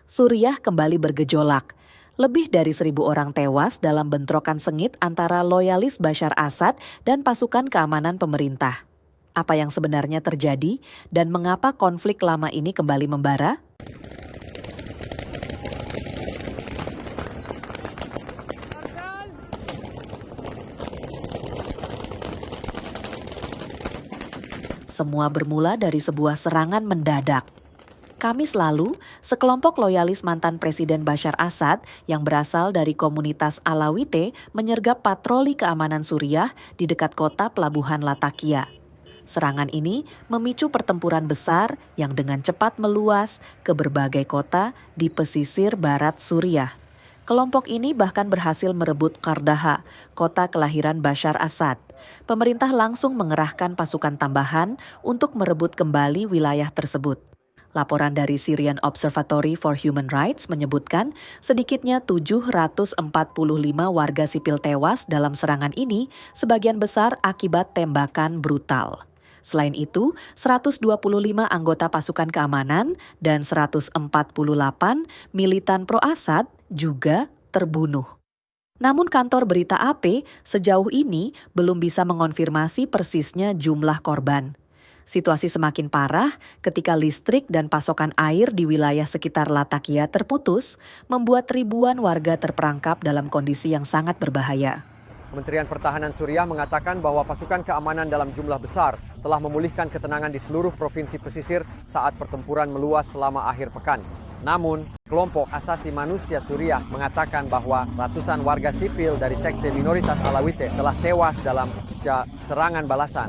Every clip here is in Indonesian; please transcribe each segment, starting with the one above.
Suriah kembali bergejolak. Lebih dari 1.000 orang tewas dalam bentrokan sengit antara loyalis Bashar Assad dan pasukan keamanan pemerintah. Apa yang sebenarnya terjadi dan mengapa konflik lama ini kembali membara? Semua bermula dari sebuah serangan mendadak. Kamis lalu, sekelompok loyalis mantan Presiden Bashar Assad yang berasal dari komunitas Alawite menyergap patroli keamanan Suriah di dekat kota pelabuhan Latakia. Serangan ini memicu pertempuran besar yang dengan cepat meluas ke berbagai kota di pesisir barat Suriah. Kelompok ini bahkan berhasil merebut Qardaha, kota kelahiran Bashar Assad. Pemerintah langsung mengerahkan pasukan tambahan untuk merebut kembali wilayah tersebut. Laporan dari Syrian Observatory for Human Rights menyebutkan sedikitnya 745 warga sipil tewas dalam serangan ini, sebagian besar akibat tembakan brutal. Selain itu, 125 anggota pasukan keamanan dan 148 militan pro-Assad juga terbunuh. Namun kantor berita AP sejauh ini belum bisa mengonfirmasi persisnya jumlah korban. Situasi semakin parah ketika listrik dan pasokan air di wilayah sekitar Latakia terputus, membuat ribuan warga terperangkap dalam kondisi yang sangat berbahaya. Kementerian Pertahanan Suriah mengatakan bahwa pasukan keamanan dalam jumlah besar telah memulihkan ketenangan di seluruh provinsi pesisir saat pertempuran meluas selama akhir pekan. Namun, kelompok asasi manusia Suriah mengatakan bahwa ratusan warga sipil dari sekte minoritas Alawite telah tewas dalam serangan balasan.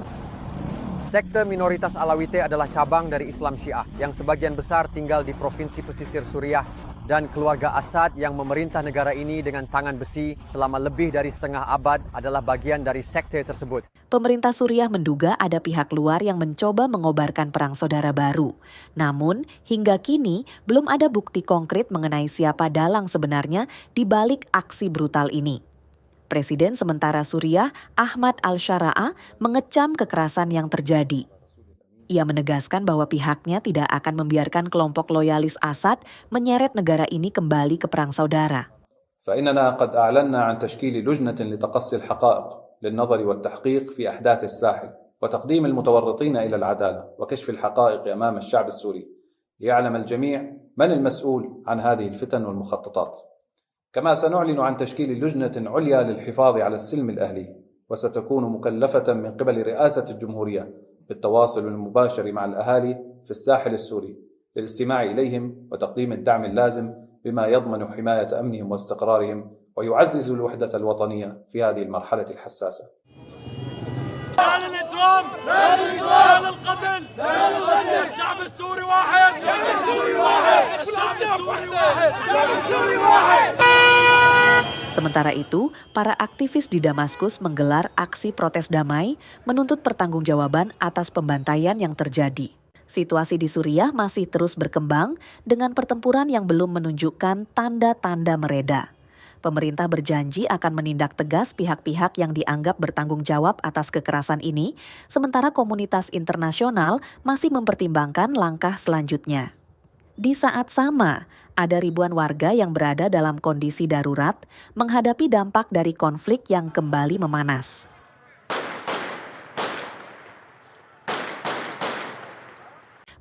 Sekte minoritas Alawite adalah cabang dari Islam Syiah yang sebagian besar tinggal di provinsi pesisir Suriah dan keluarga Assad yang memerintah negara ini dengan tangan besi selama lebih dari setengah abad adalah bagian dari sekte tersebut. Pemerintah Suriah menduga ada pihak luar yang mencoba mengobarkan perang saudara baru. Namun, hingga kini belum ada bukti konkret mengenai siapa dalang sebenarnya di balik aksi brutal ini. Presiden sementara Suriah, Ahmad al-Shara'a, mengecam kekerasan yang terjadi. Ia menegaskan bahwa pihaknya tidak akan membiarkan kelompok loyalis Assad menyeret negara ini kembali ke perang saudara. فإننا قد أعلنا عن تشكيل لجنة لتقصي الحقائق للنظر والتحقيق في أحداث الساحل وتقديم المتورطين إلى العدالة وكشف الحقائق أمام الشعب السوري ليعلم الجميع من المسؤول عن هذه الفتن والمخططات. كما سنعلن عن تشكيل لجنة عليا للحفاظ على السلم الأهلي وستكون مكلفة من قبل رئاسة الجمهورية بالتواصل المباشر مع الأهالي في الساحل السوري للاستماع إليهم وتقديم الدعم اللازم بما يضمن حماية أمنهم واستقرارهم ويعزز الوحدة الوطنية في هذه المرحلة الحساسة. لا للإجرام، لا للإجرام، لا للقتل، لا للقتل. الشعب السوري واحد، الشعب السوري واحد، الشعب السوري واحد، الشعب السوري واحد. Sementara itu, para aktivis di Damaskus menggelar aksi protes damai menuntut pertanggungjawaban atas pembantaian yang terjadi. Situasi di Suriah masih terus berkembang dengan pertempuran yang belum menunjukkan tanda-tanda mereda. Pemerintah berjanji akan menindak tegas pihak-pihak yang dianggap bertanggung jawab atas kekerasan ini, sementara komunitas internasional masih mempertimbangkan langkah selanjutnya. Di saat sama, ada ribuan warga yang berada dalam kondisi darurat menghadapi dampak dari konflik yang kembali memanas.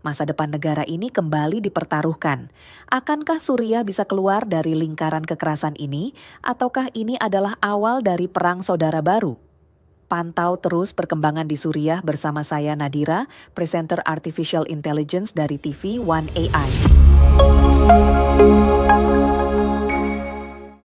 Masa depan negara ini kembali dipertaruhkan. Akankah Suriah bisa keluar dari lingkaran kekerasan ini, ataukah ini adalah awal dari perang saudara baru? Pantau terus perkembangan di Suriah bersama saya Nadira, presenter Artificial Intelligence dari TV One AI.